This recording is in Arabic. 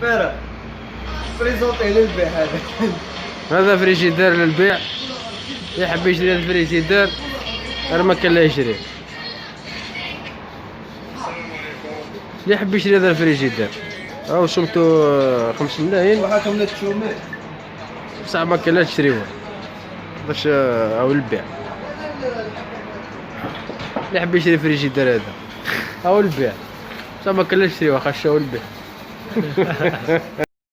فرا بريزونتي للبيع هذا. هذا فريجيدير للبيع، يحب يشري هذا الفريجيدير غير ما كان لا يشريه. اللي يحب يشري هذا الفريجيدير راهو شمتو 5 ملايين وحاكم من التشومات بصح ما كان لا تشريوه باش او البيع. اللي يحب يشري فريجيدير هذا او البيع بصح ما كان لا تشريوه خاصه البيع.